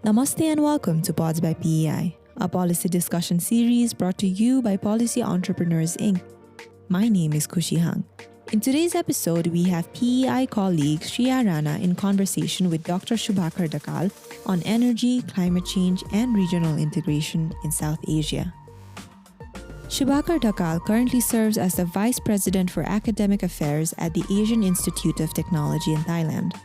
Namaste and welcome to Pods by PEI, a policy discussion series brought to you by Policy Entrepreneurs Inc. My name is Kushi Hang. In today's episode, we have PEI colleague Shriya Rana in conversation with Dr. Shobhakar Dhakal on energy, climate change, and regional integration in South Asia. Shobhakar Dhakal currently serves as the Vice President for Academic Affairs at the Asian Institute of Technology in Thailand.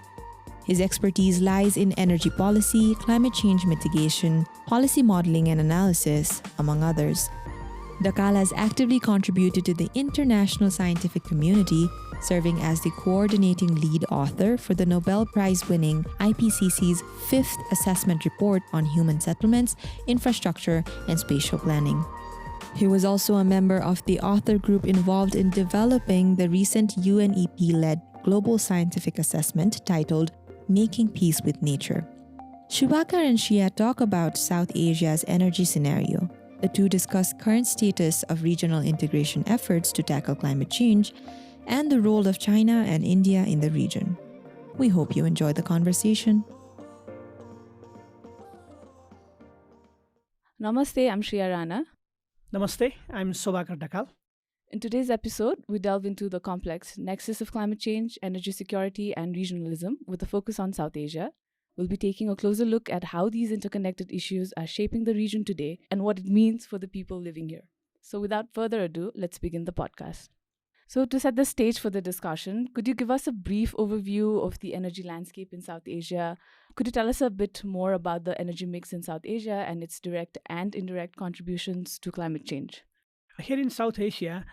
His expertise lies in energy policy, climate change mitigation, policy modeling and analysis, among others. Dhakal has actively contributed to the international scientific community, serving as the coordinating lead author for the Nobel Prize-winning IPCC's fifth assessment report on human settlements, infrastructure, and spatial planning. He was also a member of the author group involved in developing the recent UNEP-led global scientific assessment titled Making Peace with Nature. Shobhakar and Shriya talk about South Asia's energy scenario. The two discuss current status of regional integration efforts to tackle climate change and the role of China and India in the region. We hope you enjoy the conversation. Namaste, I'm Shriya Rana. Namaste, I'm Shobhakar Dhakal. In today's episode, we delve into the complex nexus of climate change, energy security, and regionalism with a focus on South Asia. We'll be taking a closer look at how these interconnected issues are shaping the region today and what it means for the people living here. So without further ado, let's begin the podcast. So to set the stage for the discussion, could you give us a brief overview of the energy landscape in South Asia? Could you tell us a bit more about the energy mix in South Asia and its direct and indirect contributions to climate change? Here in South Asia,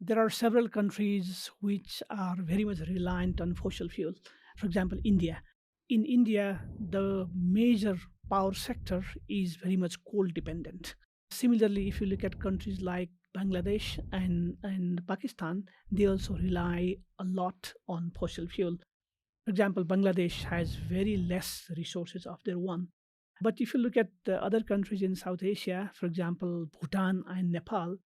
there are several countries which are very much reliant on fossil fuel. For example, India. In India, the major power sector is very much coal dependent. Similarly, if you look at countries like Bangladesh and Pakistan, they also rely a lot on fossil fuel. For example, Bangladesh has very less resources of their own. But if you look at the other countries in South Asia, for example, Bhutan and Nepal,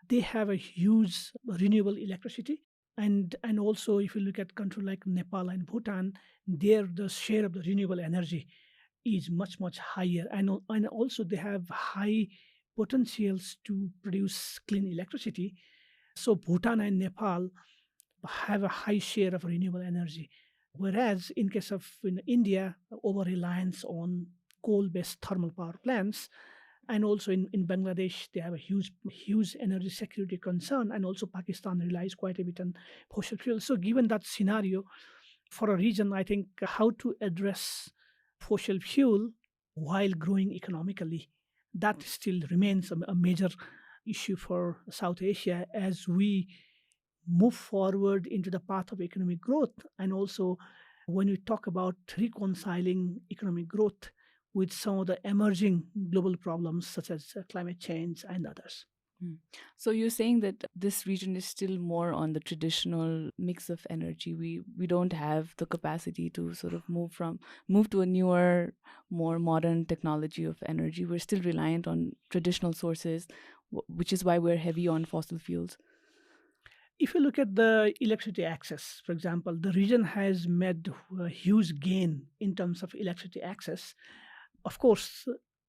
they have a huge renewable electricity. And also, if you look at countries like Nepal and Bhutan, there the share of the renewable energy is much, much higher. And also, they have high potentials to produce clean electricity. So Bhutan and Nepal have a high share of renewable energy. Whereas in case of India, over-reliance on coal-based thermal power plants, and also in Bangladesh, they have a huge energy security concern, and also Pakistan relies quite a bit on fossil fuel. So given that scenario, for a region, I think how to address fossil fuel while growing economically, that still remains a major issue for South Asia as we move forward into the path of economic growth. And also when we talk about reconciling economic growth with some of the emerging global problems such as climate change and others. So you're saying that this region is still more on the traditional mix of energy. We don't have the capacity to sort of move to a newer, more modern technology of energy. We're still reliant on traditional sources, which is why we're heavy on fossil fuels. If you look at the electricity access, for example, the region has made a huge gain in terms of electricity access. Of course,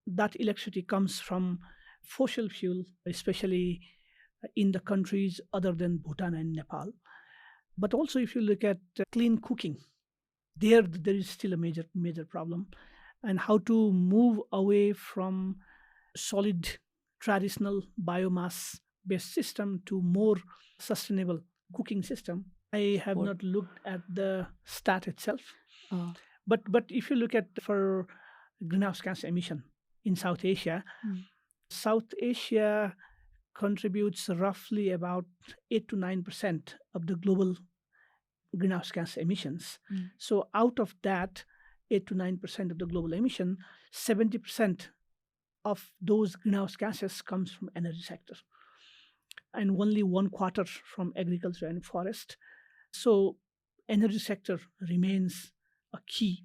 that electricity comes from fossil fuel, especially in the countries other than Bhutan and Nepal. But also, if you look at clean cooking, there is still a major problem. And how to move away from solid traditional biomass-based system to more sustainable cooking system. I have not looked at the stat itself. But if you look at for greenhouse gas emission in South Asia, South Asia contributes roughly about 8 to 9% of the global greenhouse gas emissions. So out of that 8 to 9% of the global emission, 70% of those greenhouse gases comes from energy sector, and only 1/4 from agriculture and forest. So energy sector remains a key.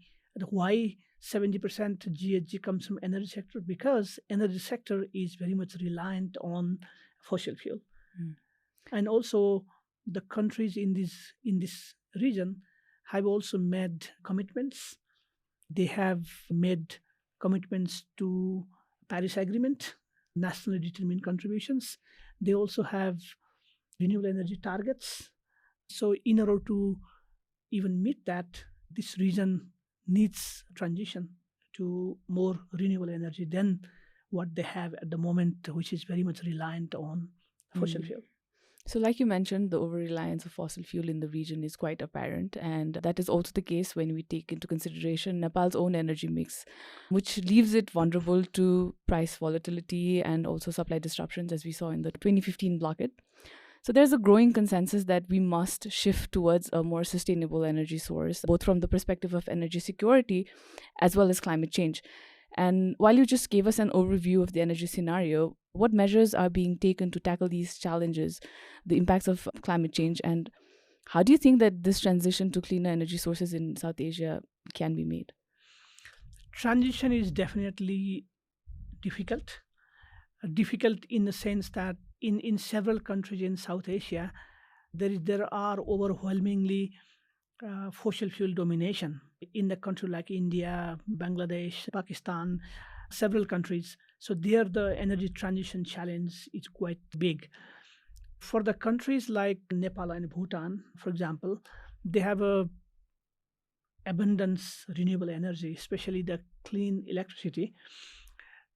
Why 70% GHG comes from energy sector? Because energy sector is very much reliant on fossil fuel. And also the countries in this region have also made commitments. They have made commitments to Paris Agreement, nationally determined contributions. They also have renewable energy targets. So in order to even meet that, this region needs transition to more renewable energy than what they have at the moment, which is very much reliant on fossil Mm. fuel. So, like you mentioned, the over reliance of fossil fuel in the region is quite apparent. And that is also the case when we take into consideration Nepal's own energy mix, which leaves it vulnerable to price volatility and also supply disruptions, as we saw in the 2015 blockade. So, there's a growing consensus that we must shift towards a more sustainable energy source, both from the perspective of energy security as well as climate change. And while you just gave us an overview of the energy scenario, what measures are being taken to tackle these challenges, the impacts of climate change, and how do you think that this transition to cleaner energy sources in South Asia can be made? Transition is definitely difficult. Difficult in the sense that in several countries in South Asia, there are overwhelmingly fossil fuel domination in the country like India, Bangladesh, Pakistan, several countries. So there, the energy transition challenge is quite big. For the countries like Nepal and Bhutan, for example, they have a abundance renewable energy, especially the clean electricity.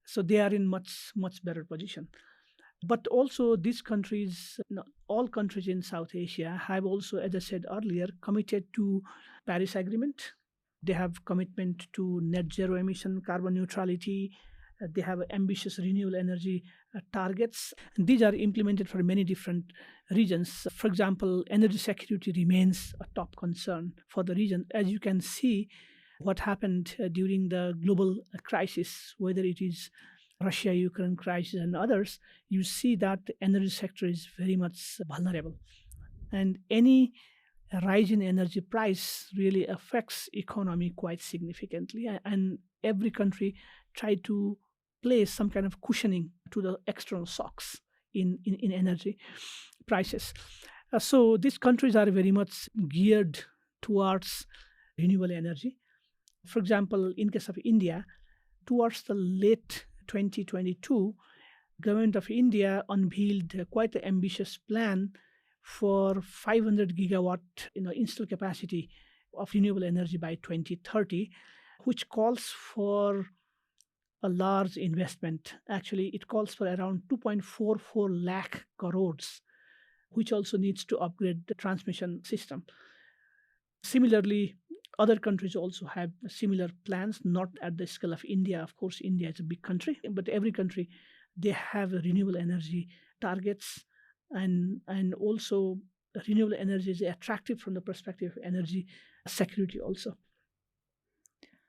So they are in much better position. But also these countries, all countries in South Asia have also, as I said earlier, committed to Paris Agreement. They have commitment to net zero emission, carbon neutrality. They have ambitious renewable energy targets. And these are implemented for many different regions. For example, energy security remains a top concern for the region. As you can see, what happened during the global crisis, whether it is Russia-Ukraine crisis and others, you see that the energy sector is very much vulnerable. And any rise in energy price really affects economy quite significantly. And every country try to place some kind of cushioning to the external shocks in energy prices. So these countries are very much geared towards renewable energy. For example, in case of India, towards the late 2022, government of India unveiled quite an ambitious plan for 500 gigawatt installed capacity of renewable energy by 2030, which calls for a large investment. Actually, it calls for around 2.44 lakh crores, which also needs to upgrade the transmission system. Similarly, other countries also have similar plans, not at the scale of India. Of course, India is a big country, but every country, they have renewable energy targets, and also renewable energy is attractive from the perspective of energy security also.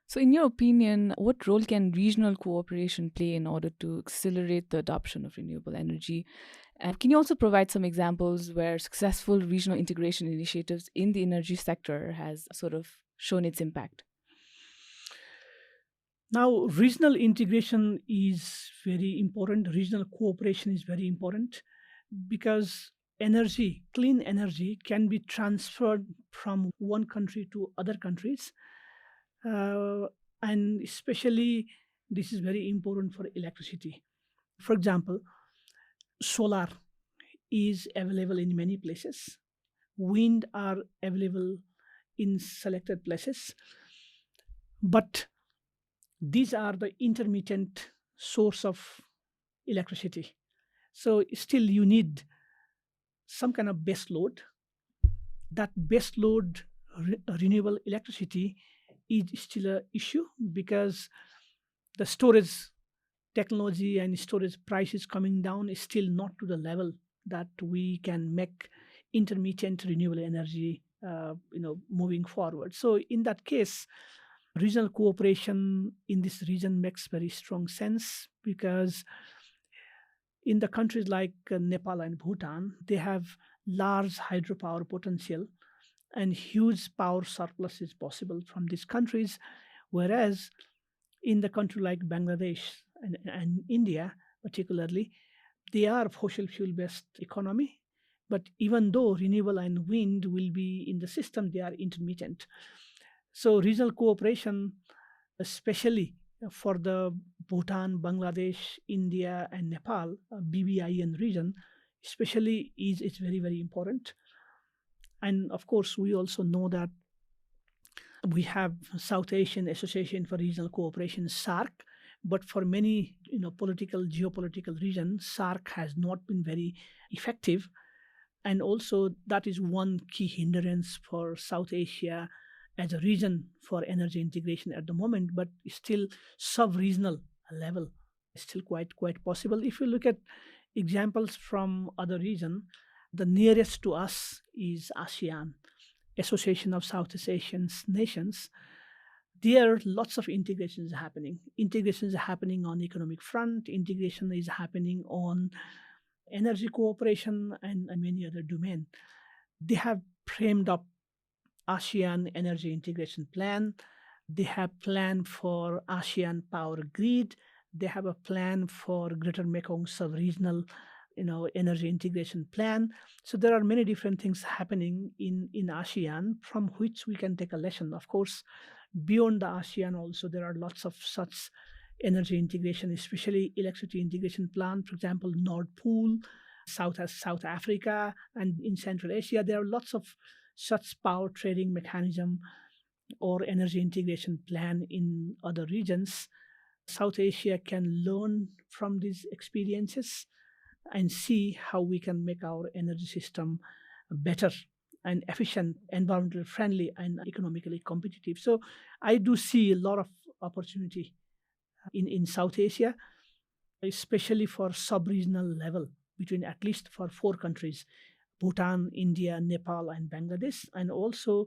So, in your opinion, what role can regional cooperation play in order to accelerate the adoption of renewable energy? And can you also provide some examples where successful regional integration initiatives in the energy sector has sort of shown its impact? Now, regional integration is very important. Regional cooperation is very important because energy, clean energy, can be transferred from one country to other countries. Uh, and especially, this is very important for electricity. For example, solar is available in many places, wind are available in selected places, but these are the intermittent source of electricity. So still you need some kind of base load. That base load renewable electricity is still an issue because the storage technology and storage prices coming down is still not to the level that we can make intermittent renewable energy moving forward. So in that case, regional cooperation in this region makes very strong sense because in the countries like Nepal and Bhutan, they have large hydropower potential and huge power surplus is possible from these countries. Whereas in the country like Bangladesh and India, particularly, they are fossil fuel based economy. But even though renewable and wind will be in the system, they are intermittent. So regional cooperation, especially For the Bhutan, Bangladesh, India, and Nepal, BBIN region, especially, is it's very, very important. And of course, we also know that we have South Asian Association for Regional Cooperation, SARC, but for many political, geopolitical reasons, SARC has not been very effective. And also, that is one key hindrance for South Asia as a region for energy integration at the moment, but still sub-regional level is still quite possible. If you look at examples from other region, the nearest to us is ASEAN, Association of Southeast Asian Nations. There are lots of integrations happening. Integration is happening on economic front. Integration is happening on energy cooperation and many other domains. They have framed up ASEAN Energy Integration Plan. They have plan for ASEAN Power Grid. They have a plan for Greater Mekong Sub-Regional energy integration plan. So there are many different things happening in ASEAN from which we can take a lesson. Of course, beyond the ASEAN also, there are lots of such energy integration, especially electricity integration plan. For example, Nord Pool, South Africa, and in Central Asia, there are lots of such power trading mechanism or energy integration plan in other regions. South Asia can learn from these experiences and see how we can make our energy system better and efficient, environmentally friendly, and economically competitive. So I do see a lot of opportunity in South Asia, especially for sub-regional level between at least for 4 countries, Bhutan, India, Nepal, and Bangladesh, and also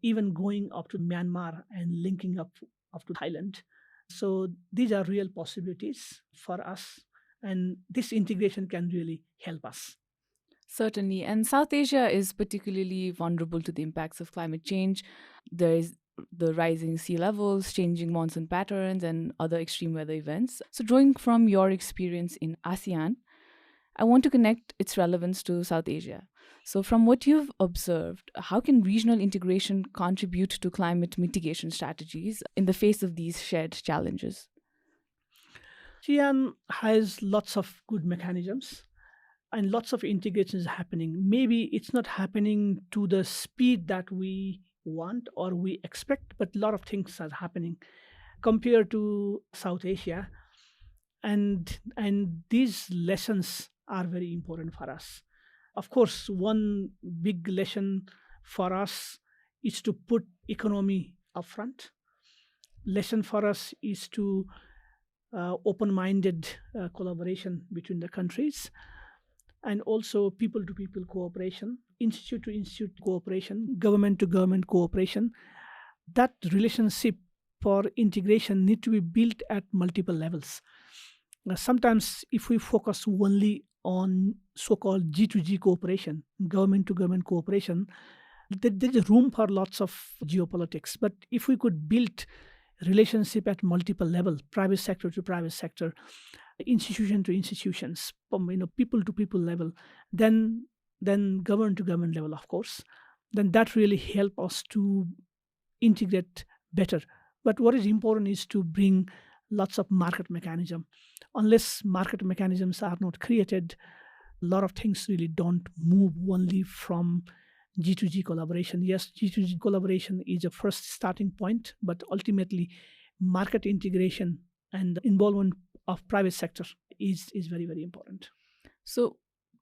even going up to Myanmar and linking up to Thailand. So these are real possibilities for us, and this integration can really help us. Certainly. And South Asia is particularly vulnerable to the impacts of climate change. There is the rising sea levels, changing monsoon patterns, and other extreme weather events. So, drawing from your experience in ASEAN, I want to connect its relevance to South Asia. So, from what you've observed, how can regional integration contribute to climate mitigation strategies in the face of these shared challenges? ASEAN has lots of good mechanisms and lots of integrations happening. Maybe it's not happening to the speed that we want or we expect, but a lot of things are happening compared to South Asia. And these lessons are very important for us. Of course, one big lesson for us is to put economy upfront. Lesson for us is to open-minded collaboration between the countries, and also people-to-people cooperation, institute-to-institute cooperation, government-to-government cooperation. That relationship for integration need to be built at multiple levels. Sometimes if we focus only on so-called G2G cooperation, government-to-government cooperation, there's room for lots of geopolitics. But if we could build relationship at multiple levels, private sector to private sector, institution to institutions, people to people level, then government to government level, of course, then that really help us to integrate better. But what is important is to bring lots of market mechanism. Unless market mechanisms are not created, a lot of things really don't move only from G2G collaboration. Yes, G2G collaboration is a first starting point, but ultimately market integration and the involvement of private sector is very, very important. So,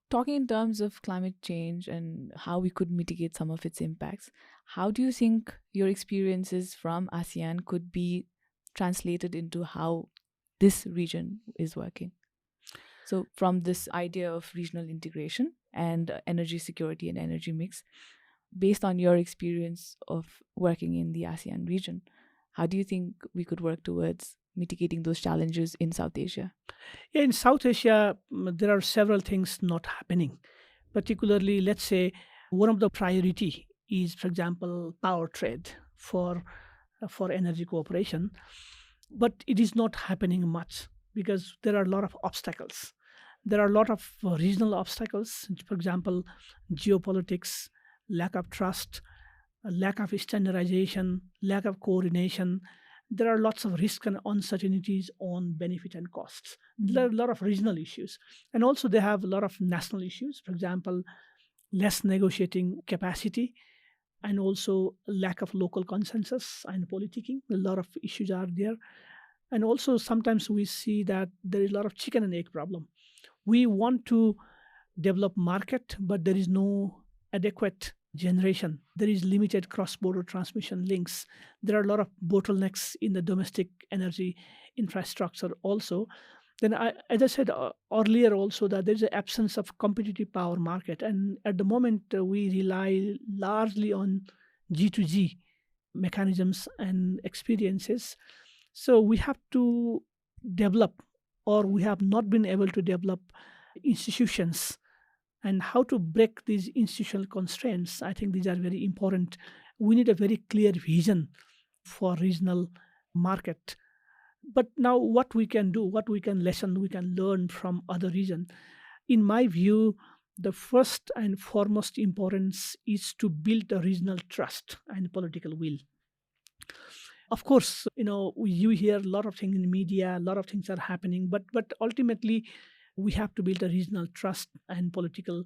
talking in terms of climate change and how we could mitigate some of its impacts, how do you think your experiences from ASEAN could be translated into how this region is working? So, from this idea of regional integration and energy security and energy mix, based on your experience of working in the ASEAN region, how do you think we could work towards mitigating those challenges in South Asia? Yeah, in South Asia, there are several things not happening. Particularly, let's say one of the priority is, for example, power trade for energy cooperation, but it is not happening much because there are a lot of obstacles. There are a lot of regional obstacles, for example, geopolitics, lack of trust, lack of standardization, lack of coordination. there are lots of risks and uncertainties on benefit and costs. There are a lot of regional issues. And also they have a lot of national issues. For example, less negotiating capacity and also lack of local consensus and politicking. A lot of issues are there. And also sometimes we see that there is a lot of chicken and egg problem. We want to develop market, but there is no adequate generation. There is limited cross-border transmission links. There are a lot of bottlenecks in the domestic energy infrastructure also. Then, as I said earlier also, that there's an absence of competitive power market. And at the moment, we rely largely on G2G mechanisms and experiences. So we have to develop, or we have not been able to develop institutions, and how to break these institutional constraints. I think these are very important. We need a very clear vision for regional market. But now what we can do, what we can learn from other regions. In my view, the first and foremost importance is to build a regional trust and political will. Of course, you hear a lot of things in the media, a lot of things are happening, but ultimately we have to build a regional trust and political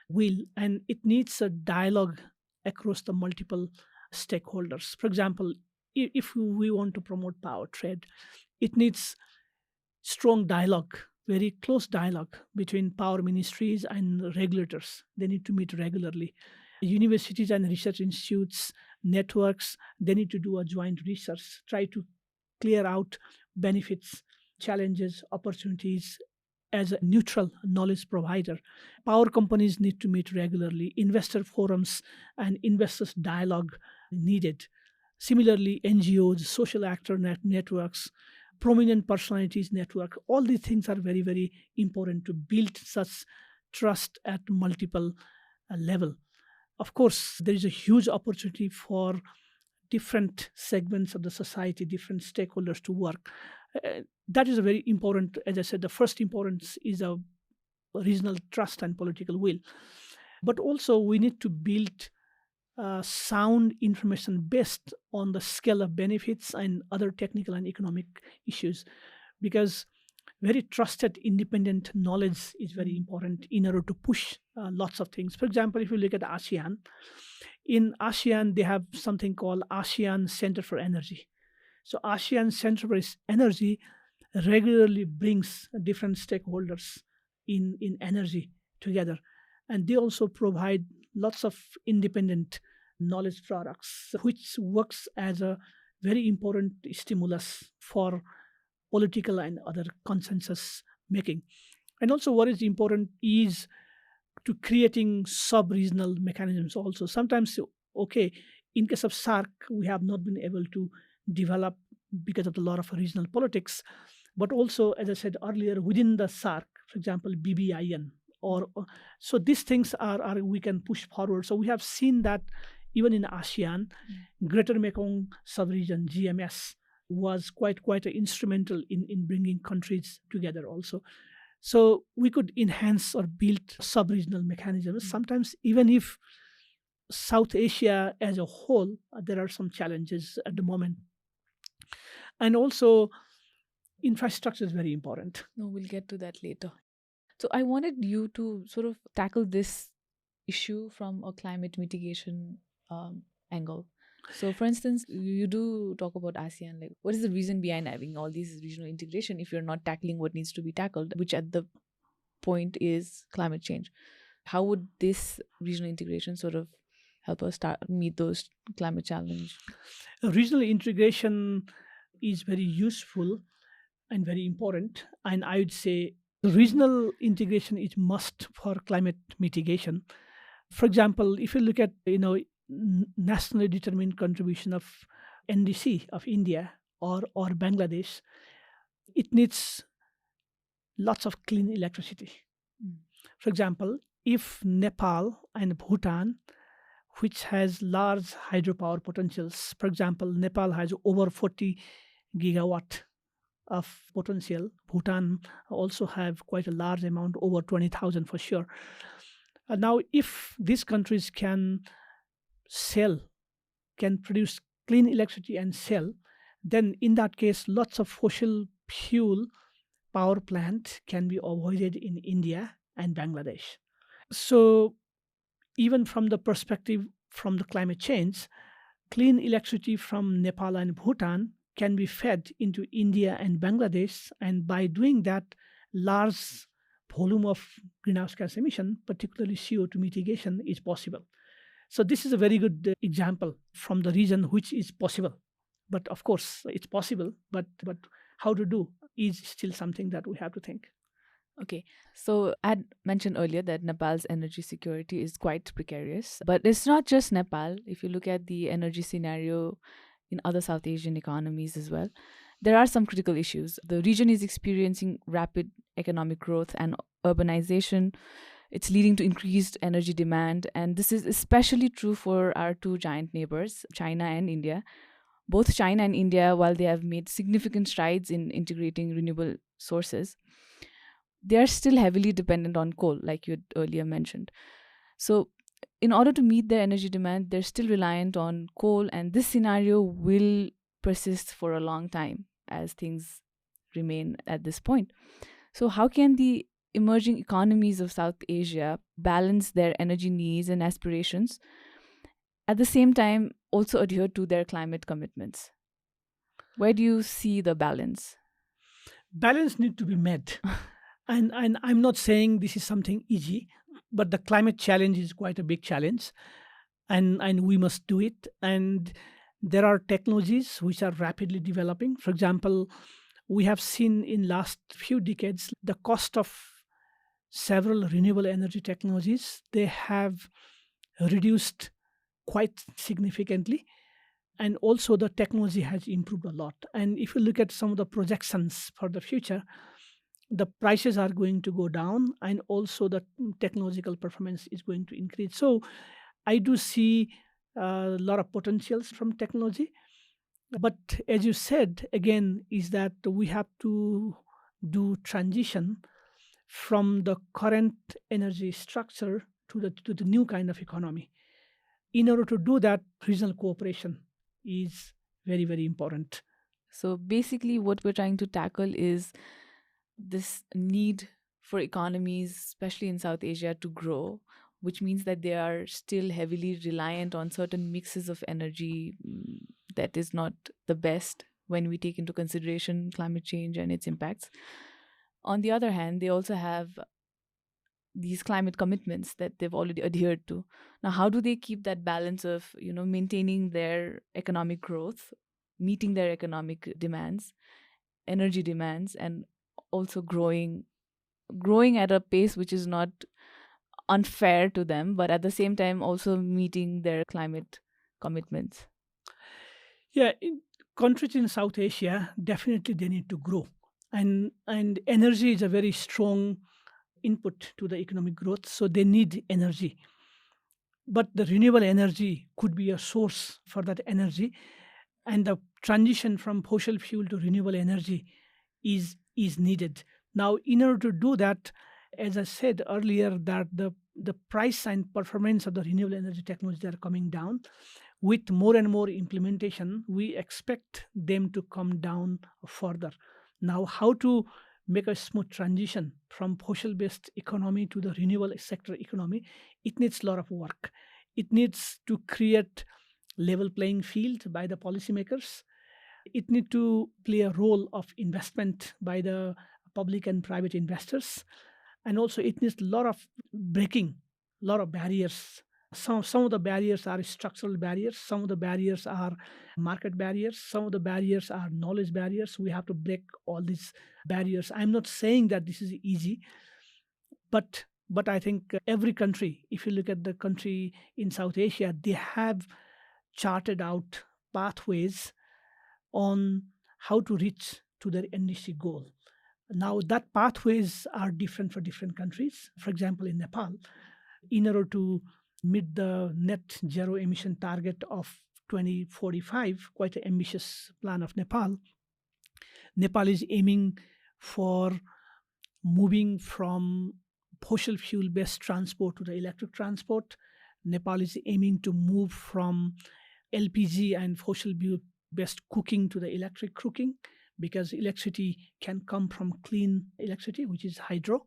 will, and it needs a dialogue across the multiple stakeholders. For example, if we want to promote power trade, it needs strong dialogue, very close dialogue between power ministries and regulators. They need to meet regularly. Universities and research institutes, networks, they need to do a joint research, try to clear out benefits, challenges, opportunities as a neutral knowledge provider. Power companies need to meet regularly. Investor forums and investors dialogue needed. Similarly, NGOs, social actor networks, prominent personalities network, all these things are very, very important to build such trust at multiple level. Of course, there is a huge opportunity for different segments of the society, different stakeholders to work. That is a very important, as I said, the first importance is a regional trust and political will. But also we need to build sound information based on the scale of benefits and other technical and economic issues, because very trusted independent knowledge is very important in order to push lots of things. For example, if you look at ASEAN, in ASEAN they have something called ASEAN Center for Energy. So ASEAN Center for Energy regularly brings different stakeholders in energy together, and they also provide lots of independent knowledge products, which works as a very important stimulus for political and other consensus making. And also what is important is to creating sub-regional mechanisms also. Sometimes, okay, in case of SARC, we have not been able to develop because of a lot of regional politics, but also, as I said earlier, within the SARC, for example, BBIN, or so these things are we can push forward. So we have seen that even in ASEAN, Greater Mekong Sub-region, GMS, was quite instrumental in bringing countries together also. So we could enhance or build sub-regional mechanisms. Sometimes even if South Asia as a whole, there are some challenges at the moment. And also infrastructure is very important. No, we'll get to that later. So I wanted you to sort of tackle this issue from a climate mitigation angle. So, for instance, you do talk about ASEAN. Like, what is the reason behind having all these regional integration if you're not tackling what needs to be tackled, which at the point is climate change? How would this regional integration sort of help us meet those climate challenges? Regional integration is very useful and very important, and I would say regional integration is must for climate mitigation. For example, if you look at nationally determined contribution of NDC of India or Bangladesh, it needs lots of clean electricity. For example, if Nepal and Bhutan, which has large hydropower potentials, for example, Nepal has over 40 gigawatt of potential. Bhutan also have quite a large amount, over 20,000 for sure. Now, if these countries can produce clean electricity and sell, then in that case, lots of fossil fuel power plant can be avoided in India and Bangladesh. So even from the perspective from the climate change, clean electricity from Nepal and Bhutan can be fed into India and Bangladesh, and by doing that, large volume of greenhouse gas emission, particularly CO2 mitigation, is possible. So this is a very good example from the region which is possible. But of course, it's possible, but how to do is still something that we have to think. Okay, so I had mentioned earlier that Nepal's energy security is quite precarious, but it's not just Nepal. If you look at the energy scenario in other South Asian economies as well, there are some critical issues. The region is experiencing rapid economic growth and urbanization. It's leading to increased energy demand, and this is especially true for our two giant neighbors, China and India. Both China and India, while they have made significant strides in integrating renewable sources, they are still heavily dependent on coal, like you had earlier mentioned. So, in order to meet their energy demand, they're still reliant on coal, and this scenario will persist for a long time as things remain at this point. So, how can the emerging economies of South Asia balance their energy needs and aspirations, at the same time also adhere to their climate commitments? Where do you see the balance? Balance need to be met. And I'm not saying this is something easy, but the climate challenge is quite a big challenge, and we must do it. And there are technologies which are rapidly developing. For example, we have seen in last few decades the cost of several renewable energy technologies, they have reduced quite significantly, and also the technology has improved a lot. And if you look at some of the projections for the future, the prices are going to go down, and also the technological performance is going to increase. So I do see a lot of potentials from technology. But as you said, again, is that we have to do transition from the current energy structure to the new kind of economy. In order to do that, regional cooperation is very, very important. So basically, what we're trying to tackle is this need for economies, especially in South Asia, to grow, which means that they are still heavily reliant on certain mixes of energy that is not the best when we take into consideration climate change and its impacts. On the other hand, they also have these climate commitments that they've already adhered to. Now, how do they keep that balance of, maintaining their economic growth, meeting their economic demands, energy demands, and also growing at a pace which is not unfair to them, but at the same time also meeting their climate commitments? Yeah, in countries in South Asia, definitely they need to grow. And energy is a very strong input to the economic growth, so they need energy. But the renewable energy could be a source for that energy, and the transition from fossil fuel to renewable energy is needed. Now, in order to do that, as I said earlier, that the price and performance of the renewable energy technologies are coming down. With more and more implementation, we expect them to come down further. Now, how to make a smooth transition from fossil-based economy to the renewable sector economy, it needs a lot of work. It needs to create level playing field by the policymakers. It needs to play a role of investment by the public and private investors. And also it needs a lot of breaking, a lot of barriers. Some of the barriers are structural barriers, some of the barriers are market barriers, some of the barriers are knowledge barriers. We have to break all these barriers. I'm not saying that this is easy, but I think every country, if you look at the country in South Asia, they have charted out pathways on how to reach to their NDC goal. Now, that pathways are different for different countries. For example, in Nepal, in order to meet the net zero emission target of 2045, quite an ambitious plan of Nepal, Nepal is aiming for moving from fossil fuel based transport to the electric transport. Nepal is aiming to move from LPG and fossil best cooking to the electric cooking, because electricity can come from clean electricity, which is hydro.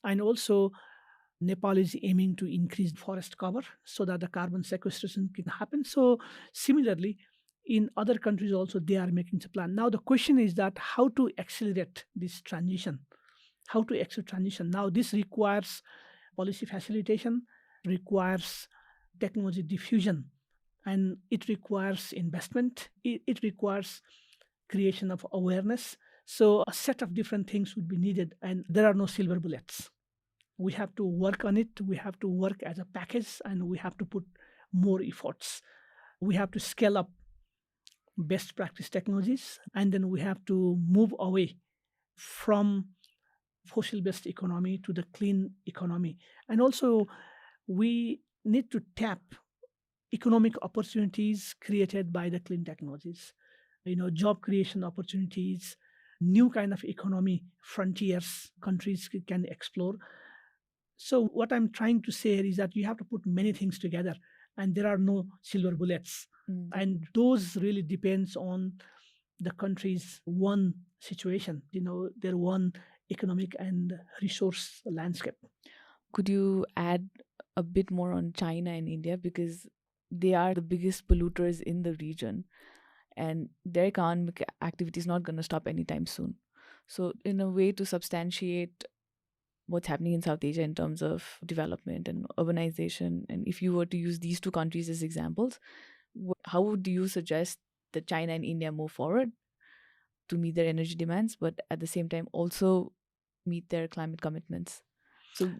And also, Nepal is aiming to increase forest cover so that the carbon sequestration can happen. So, similarly, in other countries also, they are making a plan. Now, the question is that how to accelerate this transition? How to accelerate transition? Now, this requires policy facilitation, requires technology diffusion, and it requires investment. It requires creation of awareness. So, a set of different things would be needed, and there are no silver bullets. We have to work on it. We have to work as a package, and we have to put more efforts. We have to scale up best practice technologies, and then we have to move away from fossil based economy to the clean economy. And also, we need to tap economic opportunities created by the clean technologies, job creation opportunities, new kind of economy frontiers countries can explore. So what I'm trying to say is that you have to put many things together, and there are no silver bullets. And those really depends on the country's one situation, their one economic and resource landscape. Could you add a bit more on China and India, because they are the biggest polluters in the region and their economic activity is not going to stop anytime soon. So in a way to substantiate what's happening in South Asia in terms of development and urbanization, and if you were to use these two countries as examples, how would you suggest that China and India move forward to meet their energy demands, but at the same time also meet their climate commitments? So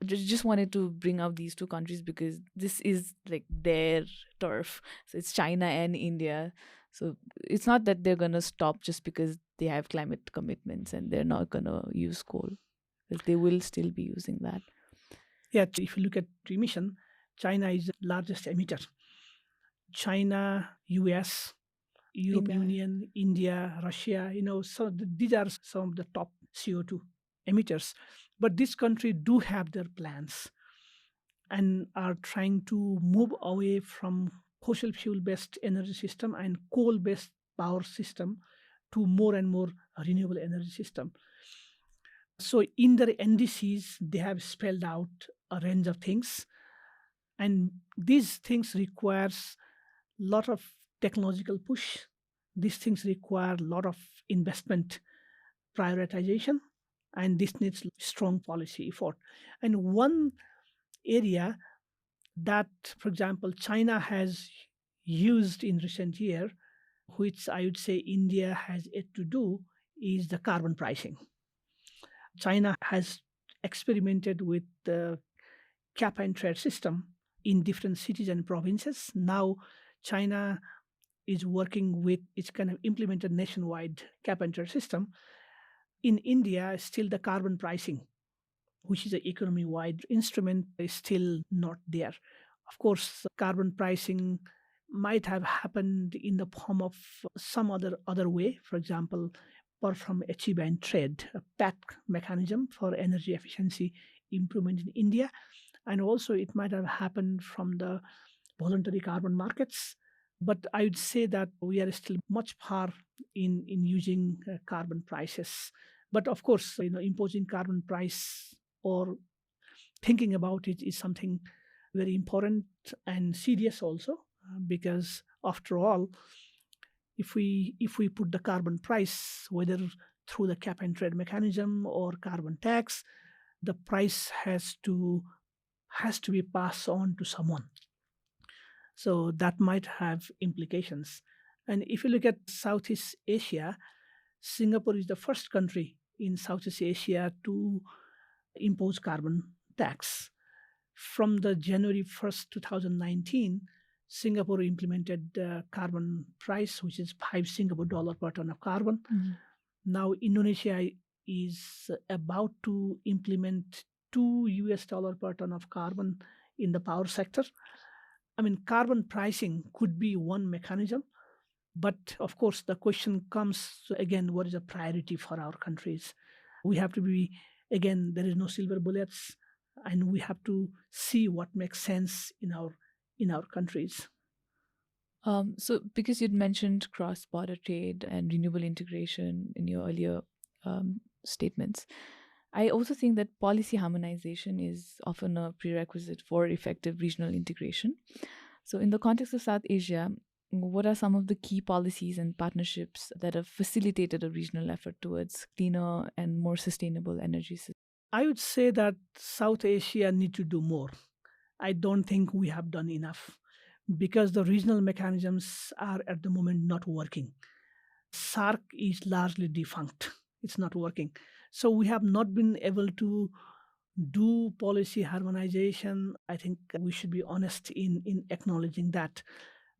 just wanted to bring out these two countries because this is like their turf. So it's China and India. So it's not that they're going to stop just because they have climate commitments and they're not going to use coal, because they will still be using that. Yeah, if you look at emission, China is the largest emitter. China, US, European Union, India, Russia, so these are some of the top CO2 emitters. But this country do have their plans and are trying to move away from fossil fuel-based energy system and coal-based power system to more and more renewable energy system. So in their NDCs, they have spelled out a range of things, and these things requires a lot of technological push. These things require a lot of investment prioritization, and this needs strong policy effort. And one area that, for example, China has used in recent year, which I would say India has yet to do, is the carbon pricing. China has experimented with the cap and trade system in different cities and provinces. Now, China is working with, it's kind of implemented nationwide cap and trade system. In India, still the carbon pricing, which is an economy-wide instrument, is still not there. Of course, carbon pricing might have happened in the form of some other way. For example, or from achieve and trade, a PAC mechanism for energy efficiency improvement in India. And also it might have happened from the voluntary carbon markets. But I would say that we are still much far in using carbon prices. But of course, imposing carbon price or thinking about it is something very important and serious also, because after all, if we put the carbon price, whether through the cap and trade mechanism or carbon tax, the price has to be passed on to someone. So that might have implications. And if you look at Southeast Asia, Singapore is the first country in Southeast Asia to impose carbon tax. From the January 1st, 2019, Singapore implemented the carbon price, which is $5 per ton of carbon. Mm-hmm. Now, Indonesia is about to implement $2 per ton of carbon in the power sector. I mean, carbon pricing could be one mechanism, but of course, the question comes again: what is a priority for our countries? We have to be, again, there is no silver bullets, and we have to see what makes sense in our countries. So, because you'd mentioned cross-border trade and renewable integration in your earlier statements, I also think that policy harmonization is often a prerequisite for effective regional integration. So, in the context of South Asia, what are some of the key policies and partnerships that have facilitated a regional effort towards cleaner and more sustainable energy systems? I would say that South Asia need to do more. I don't think we have done enough because the regional mechanisms are at the moment not working. SARC is largely defunct. It's not working. So we have not been able to do policy harmonization. I think we should be honest in acknowledging that.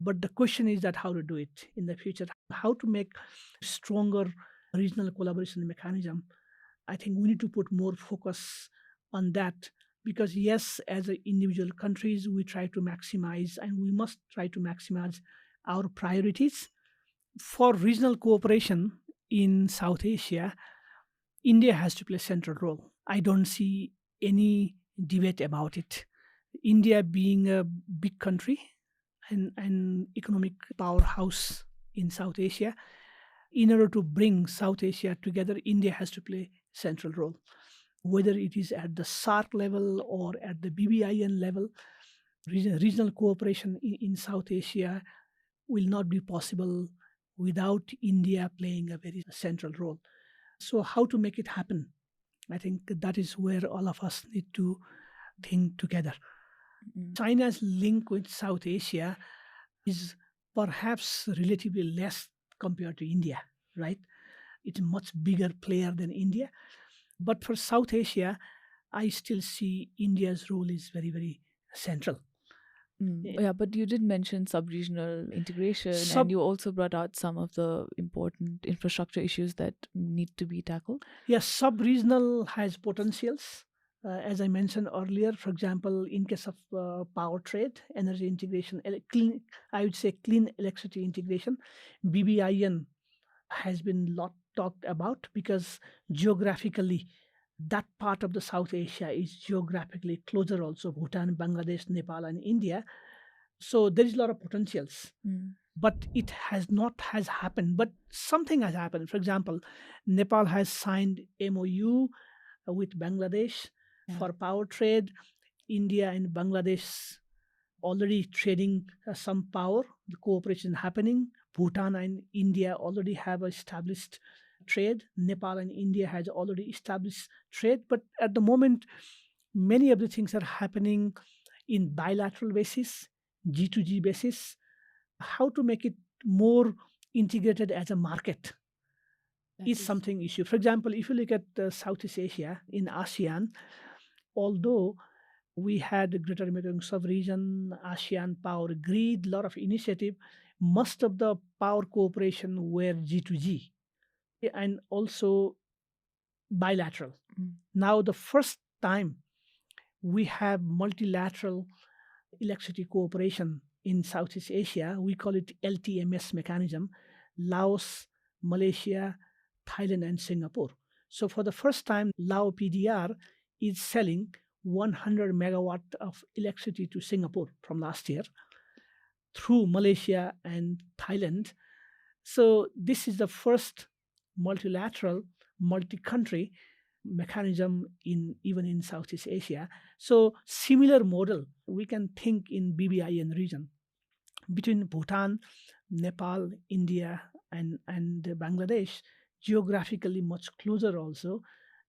But the question is that how to do it in the future, how to make stronger regional collaboration mechanism. I think we need to put more focus on that because yes, as individual countries, we try to maximize and we must try to maximize our priorities. For regional cooperation in South Asia, India has to play a central role. I don't see any debate about it. India being a big country and an economic powerhouse in South Asia, in order to bring South Asia together, India has to play a central role. Whether it is at the SARC level or at the BBIN level, regional cooperation in South Asia will not be possible without India playing a very central role. So, how to make it happen? I think that is where all of us need to think together. China's link with South Asia is perhaps relatively less compared to India, right? It's a much bigger player than India. But for South Asia, I still see India's role is very, very central. Yeah, but you did mention sub-regional integration, and you also brought out some of the important infrastructure issues that need to be tackled. Yes, sub-regional has potentials. As I mentioned earlier, for example, in case of power trade, energy integration, clean, I would say clean electricity integration, BBIN has been lot talked about because geographically, that part of the South Asia is geographically closer also, Bhutan, Bangladesh, Nepal, and India. So there is a lot of potentials. But it has happened. But something has happened. For example, Nepal has signed MOU with Bangladesh for power trade. India and Bangladesh already trading some power. The cooperation happening. Bhutan and India already have established trade. Nepal and India has already established trade. But at the moment, many of the things are happening in bilateral basis, G2G basis. How to make it more integrated as a market is something issue. For example, if you look at Southeast Asia in ASEAN, although we had the Greater Mekong Sub-region, ASEAN Power Grid, lot of initiative, most of the power cooperation were G2G and also bilateral. Now, the first time we have multilateral electricity cooperation in Southeast Asia, we call it LTMS mechanism, Laos, Malaysia, Thailand, and Singapore. So for the first time, Lao PDR is selling 100 megawatt of electricity to Singapore from last year through Malaysia and Thailand. So this is the first multilateral, multi-country mechanism even in Southeast Asia. So similar model we can think in BBIN region between Bhutan, Nepal, India, and Bangladesh, geographically much closer also.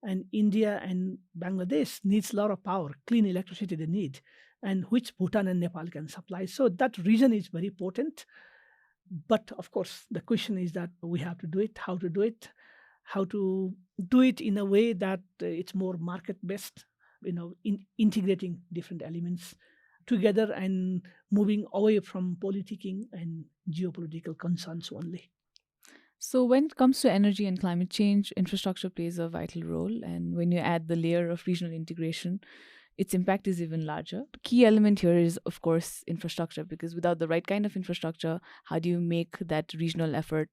And India and Bangladesh needs a lot of power, clean electricity they need, and which Bhutan and Nepal can supply. So that region is very potent. But of course, the question is that we have to do it, how to do it, how to do it in a way that it's more market-based, integrating different elements together and moving away from politicking and geopolitical concerns only. So when it comes to energy and climate change, infrastructure plays a vital role. And when you add the layer of regional integration, its impact is even larger. The key element here is, of course, infrastructure, because without the right kind of infrastructure, how do you make that regional effort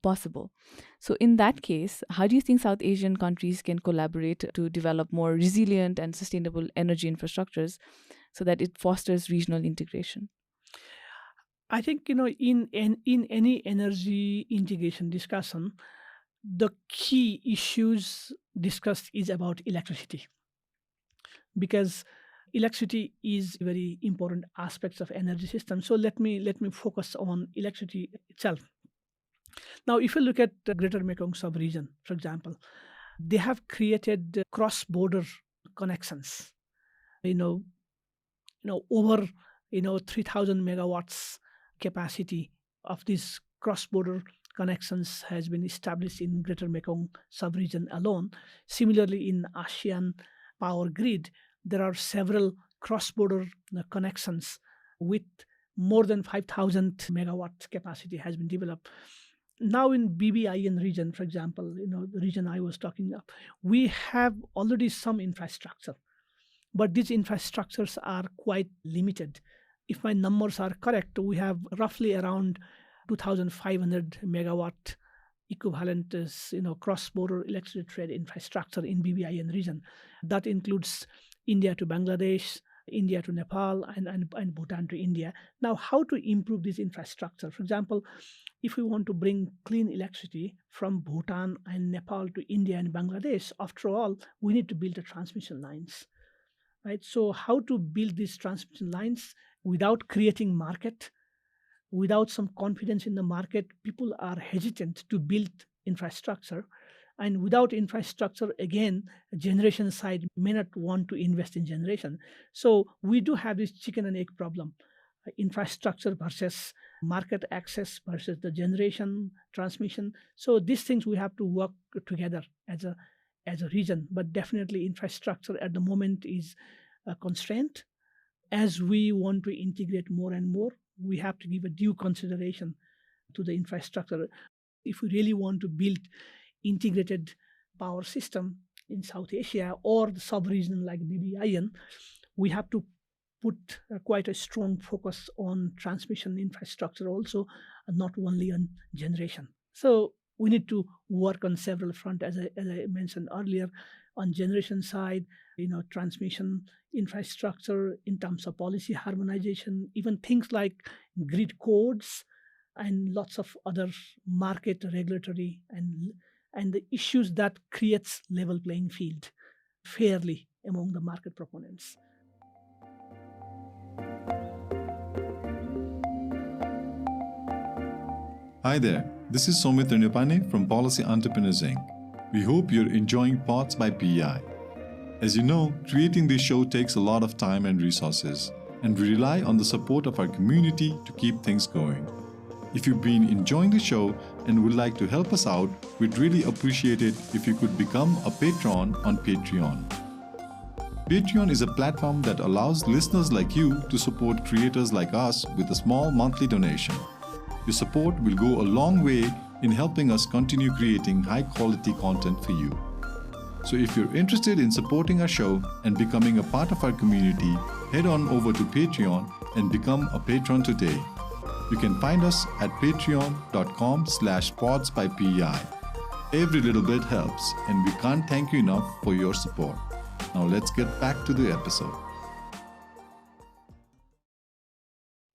possible? So in that case, how do you think South Asian countries can collaborate to develop more resilient and sustainable energy infrastructures so that it fosters regional integration? I think in any energy integration discussion, the key issues discussed is about electricity, because electricity is very important aspects of energy system. So let me focus on electricity itself. Now, if you look at the Greater Mekong sub-region, for example, they have created cross-border connections. You know, over 3,000 megawatts capacity of these cross-border connections has been established in Greater Mekong sub-region alone. Similarly, in ASEAN power grid, there are several cross-border connections with more than 5,000 megawatt capacity has been developed. Now in BBIN region, for example, the region I was talking about, we have already some infrastructure, but these infrastructures are quite limited. If my numbers are correct, we have roughly around 2,500 megawatt equivalent cross-border electricity trade infrastructure in BBIN region. That includes India to Bangladesh, India to Nepal, and Bhutan to India. Now, how to improve this infrastructure? For example, if we want to bring clean electricity from Bhutan and Nepal to India and Bangladesh, after all, we need to build the transmission lines, right? So how to build these transmission lines without creating market, without some confidence in the market? People are hesitant to build infrastructure, and without infrastructure, again, generation side may not want to invest in generation. So we do have this chicken and egg problem: infrastructure versus market access versus the generation transmission. So these things we have to work together as a region. But definitely infrastructure at the moment is a constraint. As we want to integrate more and more, we have to give a due consideration to the infrastructure. If we really want to build integrated power system in South Asia or the sub-region like BBIN, we have to put quite a strong focus on transmission infrastructure also, and not only on generation. So we need to work on several fronts, as I mentioned earlier, on generation side, transmission infrastructure, in terms of policy harmonization, even things like grid codes, and lots of other market regulatory and the issues that creates level playing field fairly among the market proponents. Hi there, this is Somit Renupane from Policy Entrepreneurs Inc. We hope you're enjoying Pods by PEI. As you know, creating this show takes a lot of time and resources, and we rely on the support of our community to keep things going. If you've been enjoying the show and would like to help us out, we'd really appreciate it if you could become a patron on Patreon. Patreon is a platform that allows listeners like you to support creators like us with a small monthly donation. Your support will go a long way in helping us continue creating high-quality content for you. So if you're interested in supporting our show and becoming a part of our community, head on over to Patreon and become a patron today. You can find us at patreon.com/podsbypei. Every little bit helps, and we can't thank you enough for your support. Now let's get back to the episode.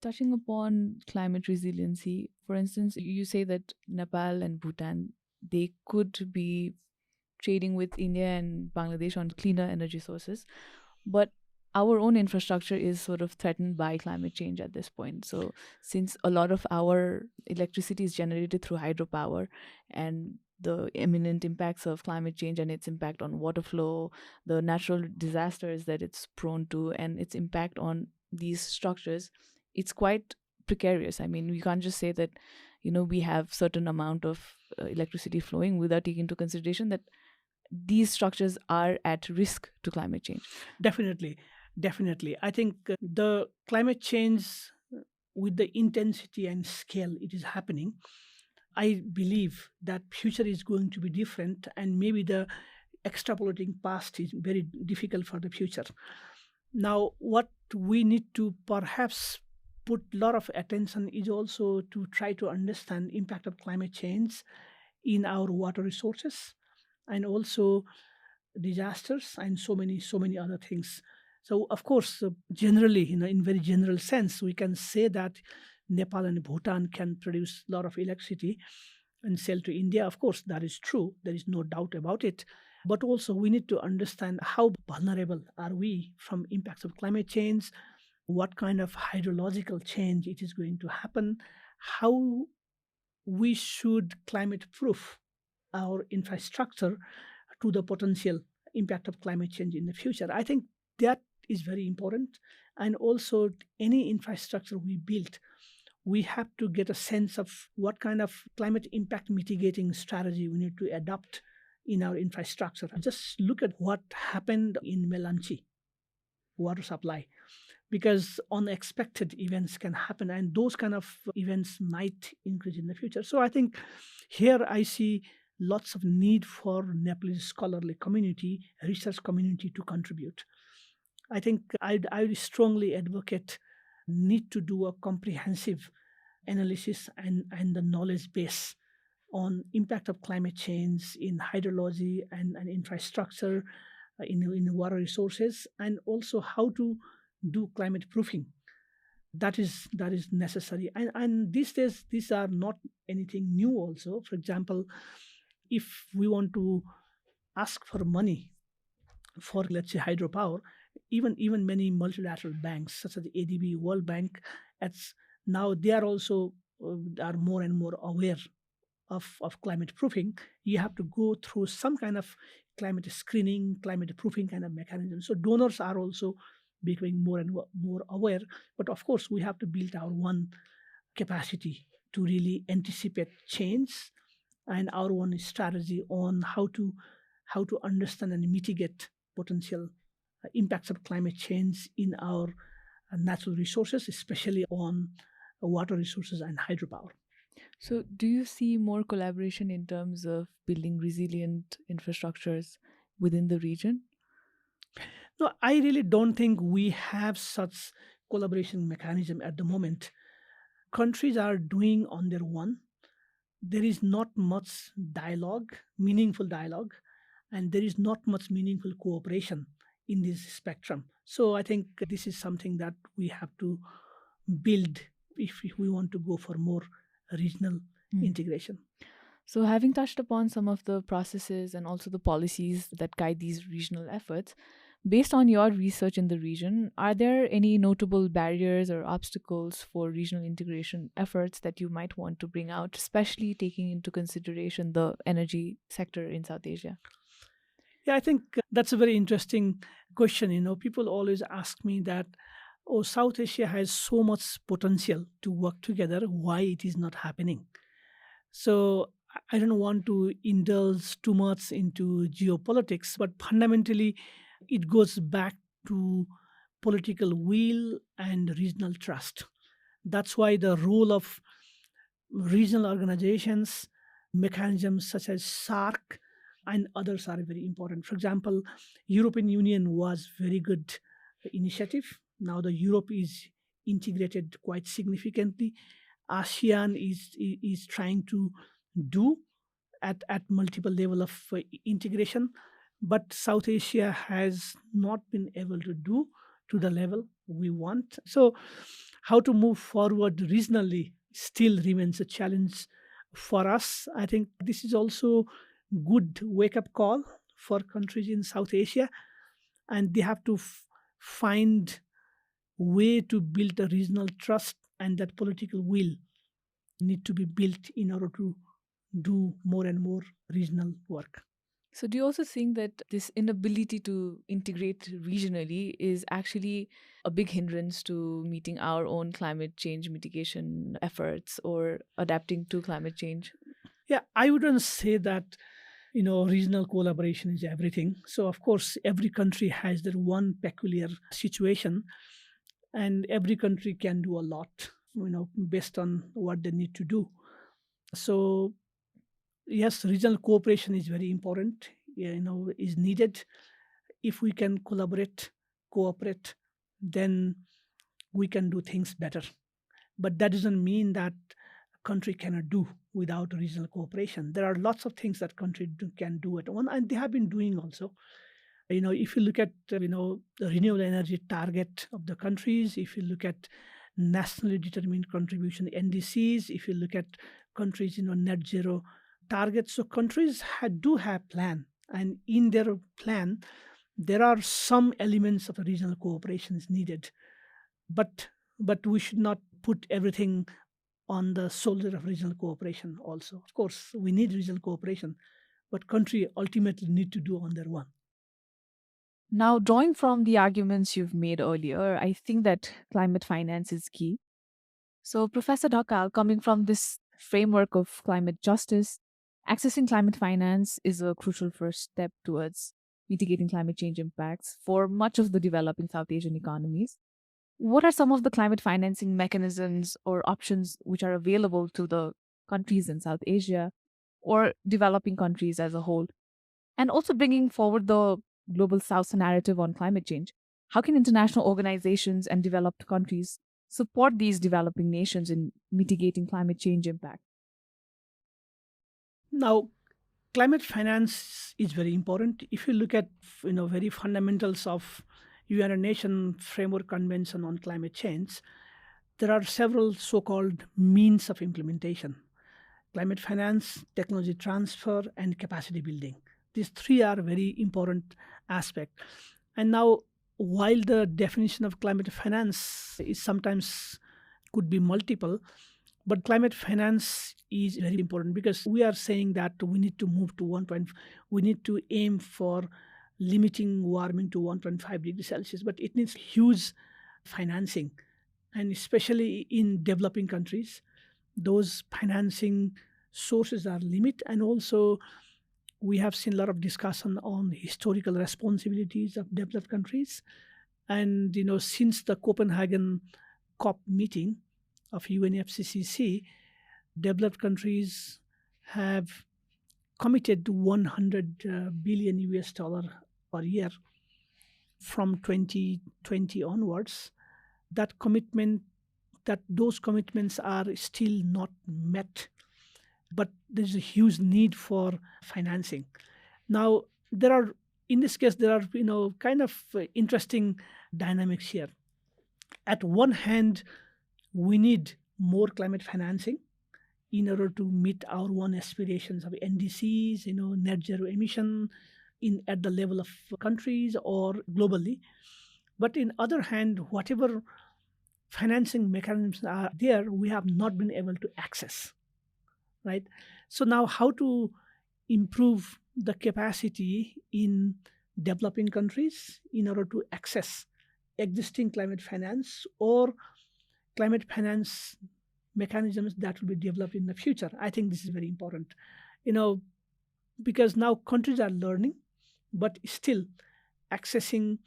Touching upon climate resiliency, for instance, you say that Nepal and Bhutan, they could be trading with India and Bangladesh on cleaner energy sources, but our own infrastructure is sort of threatened by climate change at this point. So since a lot of our electricity is generated through hydropower, and the imminent impacts of climate change and its impact on water flow, the natural disasters that it's prone to, and its impact on these structures, it's quite precarious. I mean, we can't just say that, we have certain amount of electricity flowing without taking into consideration that these structures are at risk to climate change. Definitely. I think the climate change, with the intensity and scale it is happening, I believe that future is going to be different, and maybe the extrapolating past is very difficult for the future. Now, what we need to perhaps put a lot of attention is also to try to understand impact of climate change in our water resources, and also disasters, and so many other things. So of course, generally, in very general sense, we can say that Nepal and Bhutan can produce a lot of electricity and sell to India. Of course, that is true. There is no doubt about it. But also, we need to understand how vulnerable are we from impacts of climate change, what kind of hydrological change it is going to happen, how we should climate proof our infrastructure to the potential impact of climate change in the future. I think that is very important. And also, any infrastructure we build, we have to get a sense of what kind of climate impact mitigating strategy we need to adopt in our infrastructure. Just look at what happened in Melanchi water supply, because unexpected events can happen and those kind of events might increase in the future. So I think here I see lots of need for Nepalese scholarly community, research community to contribute. I think I strongly advocate need to do a comprehensive analysis and the knowledge base on impact of climate change in hydrology and infrastructure, in water resources, and also how to do climate proofing. That is necessary. And these days, these are not anything new also. For example, if we want to ask for money for, let's say, hydropower, even many multilateral banks such as the ADB, World Bank, now they are also are more and more aware of climate proofing. You have to go through some kind of climate screening, climate proofing kind of mechanism. So donors are also becoming more and more aware. But of course, we have to build our own capacity to really anticipate change and our own strategy on how to understand and mitigate potential impacts of climate change in our natural resources, especially on water resources and hydropower. So, do you see more collaboration in terms of building resilient infrastructures within the region? No, I really don't think we have such collaboration mechanism at the moment. Countries are doing on their own. There is not much dialogue, meaningful dialogue, and there is not much meaningful cooperation in this spectrum. So I think this is something that we have to build if we want to go for more regional integration. So, having touched upon some of the processes and also the policies that guide these regional efforts, based on your research in the region, are there any notable barriers or obstacles for regional integration efforts that you might want to bring out, especially taking into consideration the energy sector in South Asia? Yeah, I think that's a very interesting question. People always ask me that, oh, South Asia has so much potential to work together. Why it is not happening? So I don't want to indulge too much into geopolitics, but fundamentally, it goes back to political will and regional trust. That's why the role of regional organizations, mechanisms such as SARC and others are very important. For example, European Union was very good initiative. Now the Europe is integrated quite significantly. ASEAN is trying to do at multiple level of integration, but South Asia has not been able to do to the level we want. So how to move forward regionally still remains a challenge for us. I think this is also good wake-up call for countries in South Asia, and they have to find way to build a regional trust, and that political will need to be built in order to do more and more regional work. So, do you also think that this inability to integrate regionally is actually a big hindrance to meeting our own climate change mitigation efforts or adapting to climate change? Yeah, I wouldn't say that regional collaboration is everything. So of course, every country has their one peculiar situation, and every country can do a lot, based on what they need to do. So yes, regional cooperation is very important, is needed. If we can collaborate, cooperate, then we can do things better. But that doesn't mean that a country cannot do without regional cooperation. There are lots of things that country can do at one, and they have been doing also. If you look at the renewable energy target of the countries, if you look at nationally determined contribution NDCs. If you look at countries, net zero targets, so countries do have plan, and in their plan, there are some elements of regional cooperation is needed, but we should not put everything on the shoulder of regional cooperation. Also, of course, we need regional cooperation, but country ultimately need to do on their own. Now, drawing from the arguments you've made earlier, I think that climate finance is key. So, Professor Dhakal, coming from this framework of climate justice, accessing climate finance is a crucial first step towards mitigating climate change impacts for much of the developing South Asian economies. What are some of the climate financing mechanisms or options which are available to the countries in South Asia or developing countries as a whole? And also bringing forward the global South's narrative on climate change. How can international organizations and developed countries support these developing nations in mitigating climate change impact? Now, climate finance is very important. If you look at very fundamentals of United Nations Framework Convention on Climate Change, there are several so-called means of implementation: climate finance, technology transfer, and capacity building. These three are very important aspects. And now, while the definition of climate finance is sometimes could be multiple, but climate finance is very important because we are saying that we need to move to 1. We need to aim for limiting warming to 1.5 degrees Celsius, but it needs huge financing, and especially in developing countries, those financing sources are limited. And also, we have seen a lot of discussion on historical responsibilities of developed countries. And since the Copenhagen COP meeting of UNFCCC, developed countries have committed to 100 billion US dollar per year from 2020 onwards. Those commitments are still not met, but there's a huge need for financing. Now, in this case, there are kind of interesting dynamics here. At one hand, we need more climate financing in order to meet our own aspirations of NDCs, net zero emission at the level of countries or globally. But in other hand, whatever financing mechanisms are there, we have not been able to access, right? So now, how to improve the capacity in developing countries in order to access existing climate finance or climate finance mechanisms that will be developed in the future? I think this is very important, because now countries are learning, but still accessing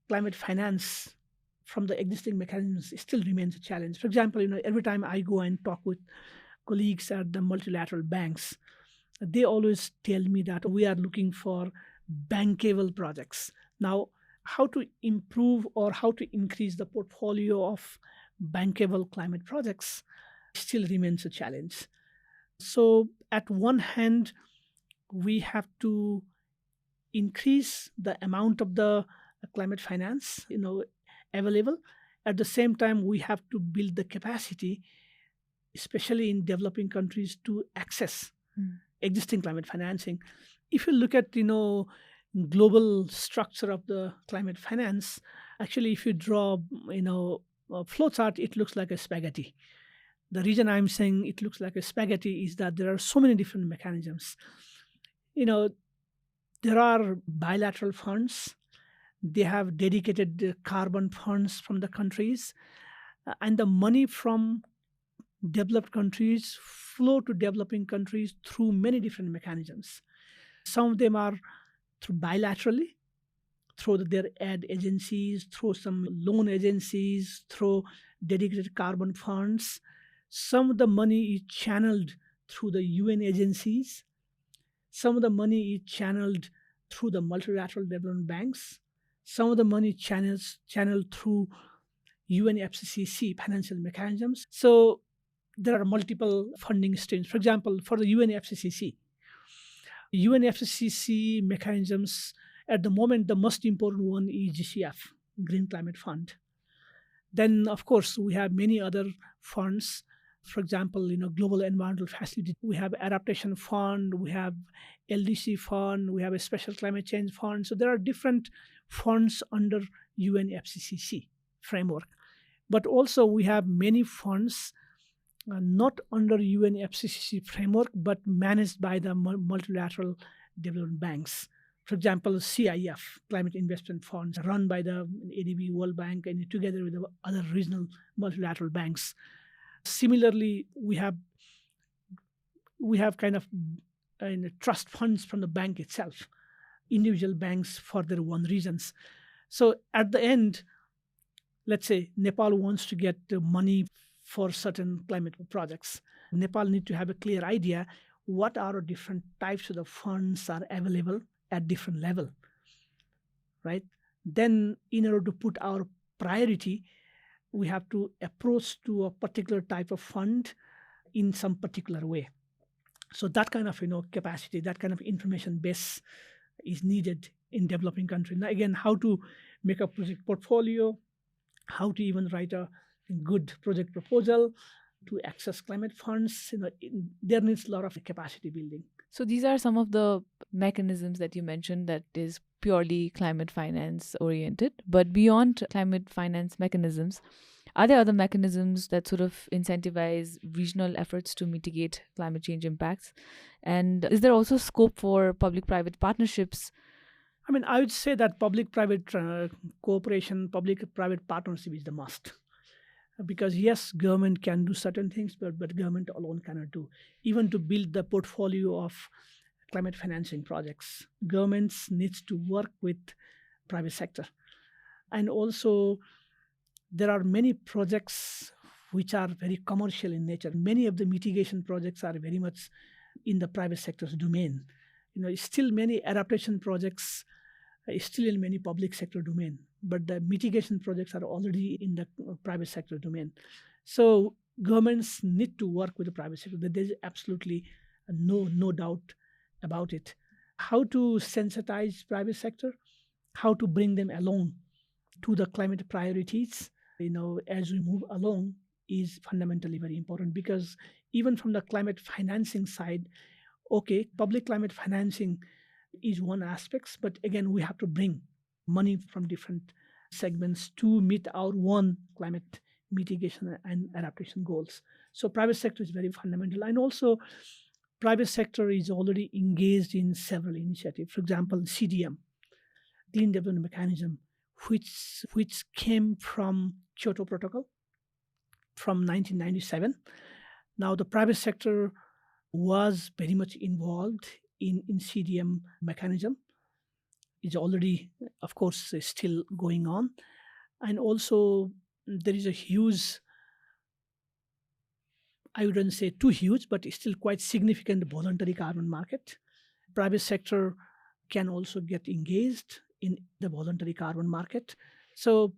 climate finance from the existing mechanisms still remains a challenge. For example, every time I go and talk with colleagues at the multilateral banks, they always tell me that we are looking for bankable projects. Now, how to improve or how to increase the portfolio of bankable climate projects still remains a challenge. So at one hand, we have to increase the amount of the climate finance available. At the same time, we have to build the capacity, especially in developing countries, to access existing climate financing. If you look at global structure of the climate finance, actually, if you draw a flow chart, it looks like a spaghetti. The reason I'm saying it looks like a spaghetti is that there are so many different mechanisms. There are bilateral funds. They have dedicated carbon funds from the countries, and the money from developed countries flow to developing countries through many different mechanisms. Some of them are through bilaterally, through their ad agencies, through some loan agencies, through dedicated carbon funds. Some of the money is channeled through the UN agencies. Some of the money is channeled through the multilateral development banks. Some of the money channeled through UNFCCC financial mechanisms. So there are multiple funding streams. For example, for the UNFCCC mechanisms, at the moment, the most important one is GCF, Green Climate Fund. Then, of course, we have many other funds. For example, Global Environmental Facility. We have Adaptation Fund. We have LDC Fund. We have a Special Climate Change Fund. So there are different funds under UNFCCC framework. But also we have many funds not under UNFCCC framework, but managed by the multilateral development banks. For example, CIF, Climate Investment Funds, run by the ADB, World Bank, and together with the other regional multilateral banks. Similarly, we have kind of trust funds from the bank itself, individual banks for their own reasons. So at the end, let's say Nepal wants to get money for certain climate projects. Nepal need to have a clear idea what are the different types of the funds are available at different level, right? Then in order to put our priority, we have to approach to a particular type of fund in some particular way. So that kind of capacity, that kind of information base is needed in developing countries. Now again, how to make a project portfolio, how to even write a good project proposal to access climate funds, there needs a lot of capacity building. So these are some of the mechanisms that you mentioned that is purely climate finance oriented. But beyond climate finance mechanisms, are there other mechanisms that sort of incentivize regional efforts to mitigate climate change impacts? And is there also scope for public-private partnerships? I mean, I would say that public-private cooperation, public-private partnership is the must. Because yes, government can do certain things, but government alone cannot do. Even to build the portfolio of climate financing projects, governments needs to work with private sector. And also, there are many projects which are very commercial in nature. Many of the mitigation projects are very much in the private sector's domain. Still many adaptation projects is still in many public sector domain, but the mitigation projects are already in the private sector domain. So governments need to work with the private sector. There's absolutely no doubt about it. How to sensitize private sector, how to bring them along to the climate priorities, as we move along is fundamentally very important, because even from the climate financing side, okay, public climate financing is one aspect, but again, we have to bring money from different segments to meet our own climate mitigation and adaptation goals. So private sector is very fundamental. And also private sector is already engaged in several initiatives. For example, CDM, Clean Development Mechanism, which came from Kyoto Protocol from 1997. Now the private sector was very much involved in CDM mechanism. Is already, of course, still going on. And also there is a huge, I wouldn't say too huge, but still quite significant voluntary carbon market. Private sector can also get engaged in the voluntary carbon market. So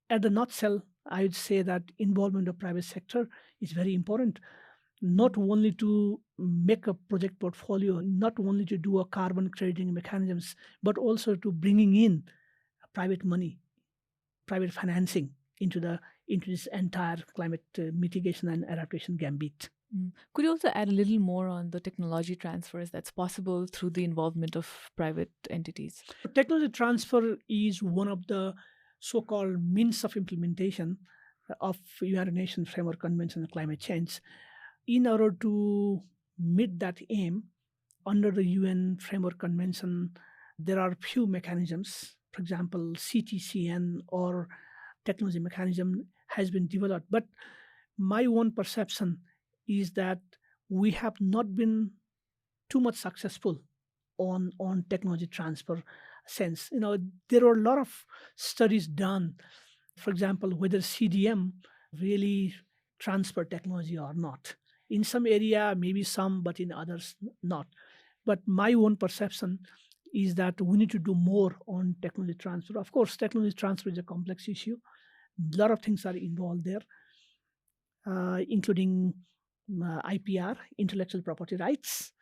at the nutshell, I would say that involvement of private sector is very important, not only to make a project portfolio, not only to do a carbon crediting mechanisms, but also to bringing in private money, private financing into this entire climate mitigation and adaptation gambit. Could you also add a little more on the technology transfers that's possible through the involvement of private entities? Technology transfer is one of the so-called means of implementation of United Nations Framework Convention on Climate Change. In order to meet that aim, under the UN Framework Convention, there are few mechanisms. For example, CTCN or technology mechanism has been developed. But my own perception is that we have not been too much successful on technology transfer sense. There are a lot of studies done, for example, whether CDM really transfer technology or not. In some area, maybe some, but in others, not. But my own perception is that we need to do more on technology transfer. Of course, technology transfer is a complex issue. A lot of things are involved there, including IPR, intellectual property rights,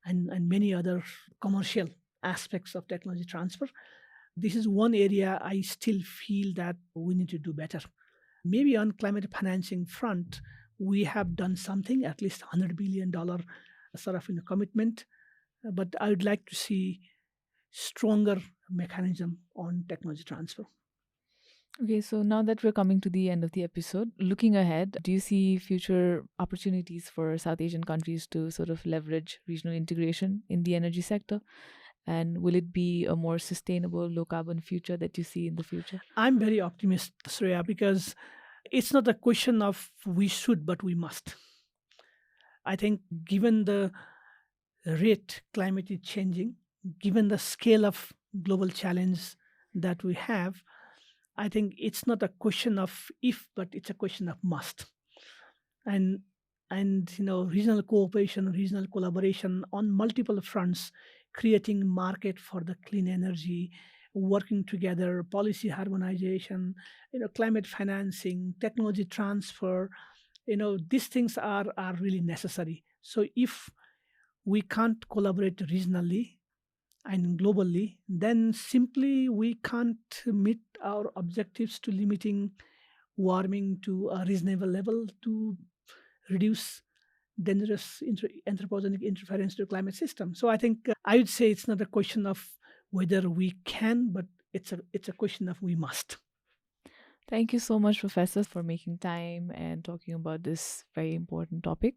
and many other commercial aspects of technology transfer. This is one area I still feel that we need to do better. Maybe on climate financing front, we have done something, at least $100 billion sort of commitment. But I would like to see stronger mechanism on technology transfer. Okay, so now that we're coming to the end of the episode, looking ahead, do you see future opportunities for South Asian countries to sort of leverage regional integration in the energy sector? And will it be a more sustainable, low carbon future that you see in the future? I'm very optimistic, Shreya, because it's not a question of we should, but we must. I think given the rate climate is changing, given the scale of global challenge that we have, I think it's not a question of if, but it's a question of must. And regional cooperation, regional collaboration on multiple fronts, creating market for the clean energy, working together, policy harmonization, climate financing, technology transfer, these things are really necessary. So if we can't collaborate regionally and globally, then simply we can't meet our objectives to limiting warming to a reasonable level to reduce dangerous anthropogenic interference to the climate system. So I think I would say it's not a question of whether we can, but it's a question of we must. Thank you so much, Professor, for making time and talking about this very important topic.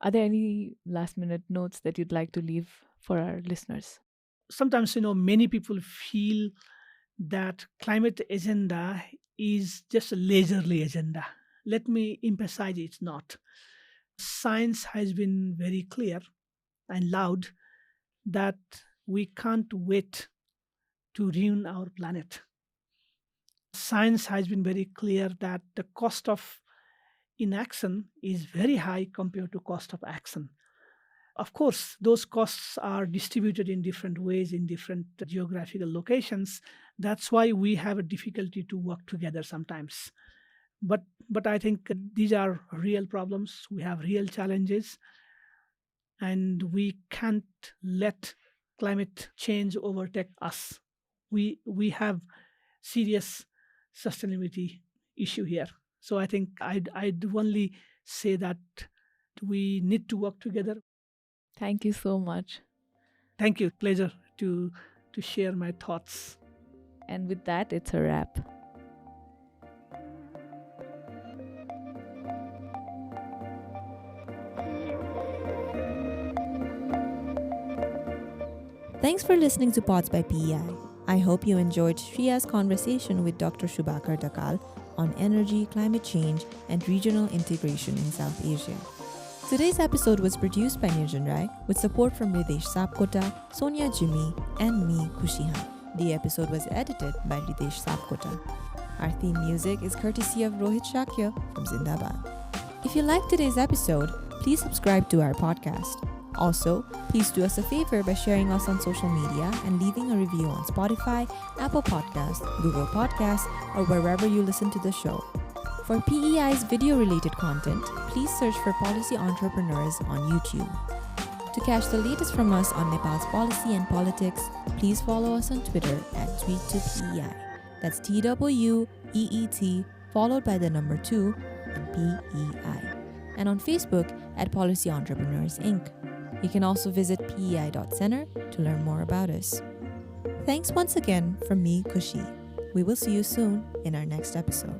Are there any last minute notes that you'd like to leave for our listeners? Sometimes, many people feel that climate agenda is just a leisurely agenda. Let me emphasize it's not. Science has been very clear and loud that we can't wait to ruin our planet. Science has been very clear that the cost of inaction is very high compared to cost of action. Of course, those costs are distributed in different ways in different geographical locations. That's why we have a difficulty to work together sometimes. But I think these are real problems. We have real challenges, and we can't let climate change overtake us. We have serious sustainability issue here. So I think I'd only say that we need to work together. Thank you so much. Thank you. Pleasure to share my thoughts. And with that, it's a wrap. Thanks for listening to Pods by PEI. I hope you enjoyed Shriya's conversation with Dr. Shobhakar Dhakal on energy, climate change, and regional integration in South Asia. Today's episode was produced by Nirjan Rai with support from Ridesh Sapkota, Sonia Jimmy, and me, Kushihan. The episode was edited by Ridesh Sapkota. Our theme music is courtesy of Rohit Shakya from Zindabad. If you liked today's episode, please subscribe to our podcast. Also, please do us a favor by sharing us on social media and leaving a review on Spotify, Apple Podcasts, Google Podcasts, or wherever you listen to the show. For PEI's video-related content, please search for Policy Entrepreneurs on YouTube. To catch the latest from us on Nepal's policy and politics, please follow us on Twitter at tweet2PEI. That's TWEET followed by the number 2 and PEI. And on Facebook at Policy Entrepreneurs Inc. You can also visit pei.center to learn more about us. Thanks once again from me, Kushi. We will see you soon in our next episode.